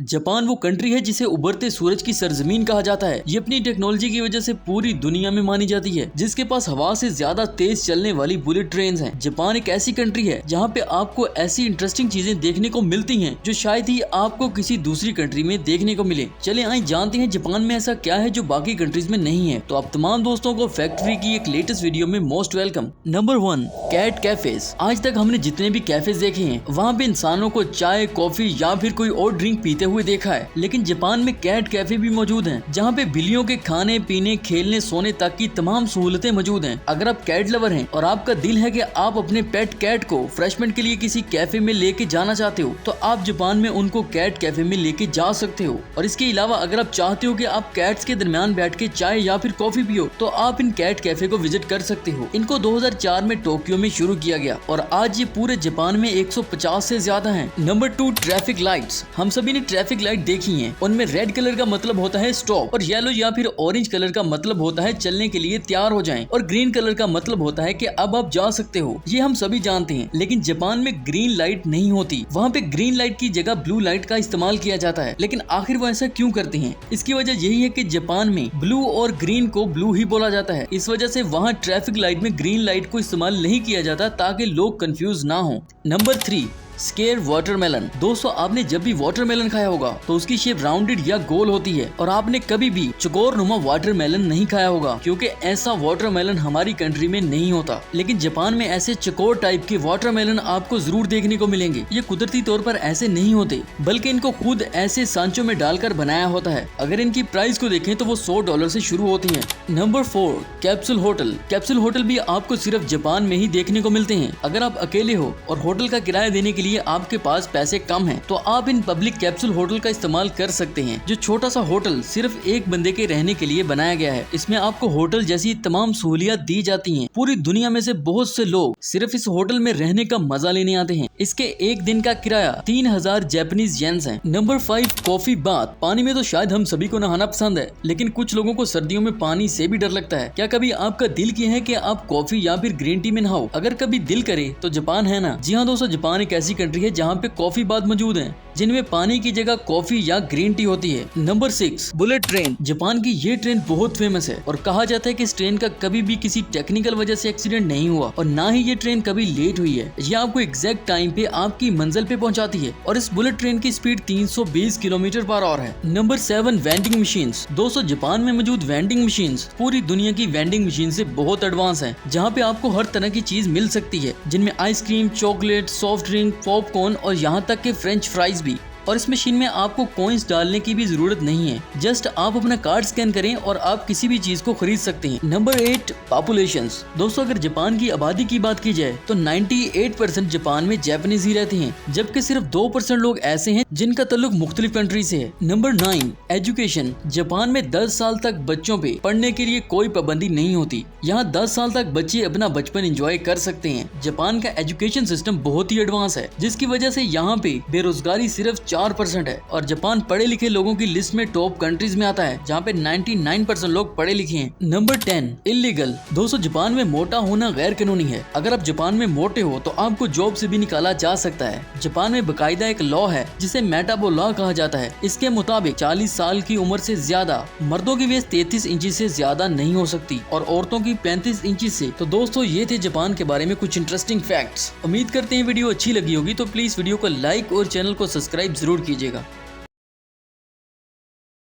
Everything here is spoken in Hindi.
जापान वो कंट्री है जिसे उभरते सूरज की सरजमीन कहा जाता है। ये अपनी टेक्नोलॉजी की वजह से पूरी दुनिया में मानी जाती है, जिसके पास हवा से ज्यादा तेज चलने वाली बुलेट ट्रेन हैं। जापान एक ऐसी कंट्री है जहाँ पे आपको ऐसी इंटरेस्टिंग चीजें देखने को मिलती हैं जो शायद ही आपको किसी दूसरी कंट्री में देखने को मिले। चले आइए जानते हैं जापान में ऐसा क्या है जो बाकी कंट्रीज में नहीं है। तो आप तमाम दोस्तों को फैक्ट्री की एक लेटेस्ट वीडियो में most welcome. Number 1, cat cafes. आज तक हमने जितने भी कैफेज देखे हैं वहाँ पे इंसानों को चाय, कॉफी या फिर कोई और ड्रिंक पीते हुए देखा है, लेकिन जापान में कैट कैफे भी मौजूद हैं, जहाँ पे बिल्लियों के खाने पीने, खेलने, सोने तक की तमाम सहूलतें मौजूद हैं। अगर आप कैट लवर हैं और आपका दिल है कि आप अपने पेट कैट को फ्रेशमेंट के लिए किसी कैफे में लेके जाना चाहते हो, तो आप जापान में उनको कैट कैफे में लेके जा सकते हो। और इसके अलावा अगर आप चाहते हो कि आप कैट्स के दरमियान बैठ के चाय या फिर कॉफी पियो, तो आप इन कैट कैफे को विजिट कर सकते हो। इनको 2004 में टोक्यो में शुरू किया गया और आज ये पूरे जापान में 150 से ज्यादा हैं। Number 2, traffic lights. हम सभी ने ट्रैफिक लाइट देखी हैं। उनमें रेड कलर का मतलब होता है स्टॉप, और येलो या फिर ऑरेंज कलर का मतलब होता है चलने के लिए तैयार हो जाएं, और ग्रीन कलर का मतलब होता है कि अब आप जा सकते हो। ये हम सभी जानते हैं, लेकिन जापान में ग्रीन लाइट नहीं होती। वहाँ पे ग्रीन लाइट की जगह ब्लू लाइट का इस्तेमाल किया जाता है। लेकिन आखिर वो ऐसा क्यों करते हैं? इसकी वजह यही है कि जापान में ब्लू और ग्रीन को ब्लू ही बोला जाता है। इस वजह से वहाँ ट्रैफिक लाइट में ग्रीन लाइट को इस्तेमाल नहीं किया जाता ताकि लोग कंफ्यूज ना हो। Number 3, square watermelon. दोस्तों, आपने जब भी वाटरमेलन खाया होगा तो उसकी शेप राउंडेड या गोल होती है, और आपने कभी भी चकोर नुमा वाटरमेलन नहीं खाया होगा, क्योंकि ऐसा वाटरमेलन हमारी कंट्री में नहीं होता। लेकिन जापान में ऐसे चकोर टाइप के वाटरमेलन आपको जरूर देखने को मिलेंगे। ये कुदरती तौर पर ऐसे नहीं होते, बल्कि इनको खुद ऐसे सांचों में डालकर बनाया होता है। अगर इनकी प्राइस को देखें तो वो $100 से शुरू होती है। Number 4, capsule hotel. Capsule hotel भी आपको सिर्फ जापान में ही देखने को मिलते हैं। अगर आप अकेले हो और होटल का किराया देने के लिए आपके पास पैसे कम हैं, तो आप इन पब्लिक कैप्सूल होटल का इस्तेमाल कर सकते हैं। जो छोटा सा होटल सिर्फ एक बंदे के रहने के लिए बनाया गया है। इसमें आपको होटल जैसी तमाम सहूलियत दी जाती हैं। पूरी दुनिया में से बहुत से लोग सिर्फ इस होटल में रहने का मजा लेने आते हैं। इसके एक दिन का किराया 3000 जापानीज येन्स है। Number 5, coffee bath. पानी में तो शायद हम सभी को नहाना पसंद है, लेकिन कुछ लोगों को सर्दियों में पानी से भी डर लगता है। क्या कभी आपका दिल किया है कि आप कॉफी या फिर ग्रीन टी में नहाओ? अगर कभी दिल करे तो जापान है ना। जी हाँ दोस्तों, जापान एक ऐसी कंट्री है जहाँ पे कॉफी बाथ मौजूद है, जिनमें पानी की जगह कॉफी या ग्रीन टी होती है। Number 6, bullet train. जापान की ये ट्रेन बहुत फेमस है और कहा जाता है कि इस ट्रेन का कभी भी किसी टेक्निकल वजह से एक्सीडेंट नहीं हुआ, और ना ही ये ट्रेन कभी लेट हुई है। ये आपको एग्जैक्ट टाइम पे आपकी मंजिल पे पहुंचाती है, और इस बुलेट ट्रेन की स्पीड 320 किलोमीटर/आवर है। Number 7, vending machines. दोस्तों, जापान में मौजूद वेंडिंग मशीन्स पूरी दुनिया की वेंडिंग मशीन से बहुत एडवांस है, जहाँ पे आपको हर तरह की चीज मिल सकती है, जिनमें ice cream, chocolate, soft drink, popcorn और यहाँ तक के फ्रेंच फ्राइज भी। और इस मशीन में आपको कॉइंस डालने की भी जरूरत नहीं है। जस्ट आप अपना कार्ड स्कैन करें और आप किसी भी चीज को खरीद सकते हैं। Number 8, populations. दोस्तों, अगर जापान की आबादी की बात की जाए तो 98% जापान में जापानीज ही रहते हैं, जबकि सिर्फ 2% लोग ऐसे हैं जिनका ताल्लुक मुख्तलिफ कंट्री से है। Number 9, education. जापान में 10 साल तक बच्चों पे पढ़ने के लिए कोई पाबंदी नहीं होती। यहाँ 10 साल तक बच्चे अपना बचपन एंजॉय कर सकते हैं। जापान का एजुकेशन सिस्टम बहुत ही एडवांस है, जिसकी वजह से यहाँ पे बेरोजगारी सिर्फ 4% है, और जापान पढ़े लिखे लोगों की लिस्ट में टॉप कंट्रीज में आता है, जहाँ पे 99% लोग पढ़े लिखे हैं। Number 10, illegal. दोस्तों, जापान में मोटा होना गैर कानूनी है। अगर आप जापान में मोटे हो तो आपको जॉब से भी निकाला जा सकता है। जापान में बकायदा एक लॉ है जिसे मेटाबो लॉ कहा जाता है। इसके मुताबिक 40 साल की उम्र से ज्यादा मर्दों की वेस्ट 33 इंची से ज्यादा नहीं हो सकती, और औरतों की 35 इंची से। तो दोस्तों, ये थे जापान के बारे में कुछ इंटरेस्टिंग फैक्ट्स। उम्मीद करते हैं वीडियो अच्छी लगी होगी, तो प्लीज वीडियो को लाइक और चैनल को सब्सक्राइब जरूर कीजिएगा।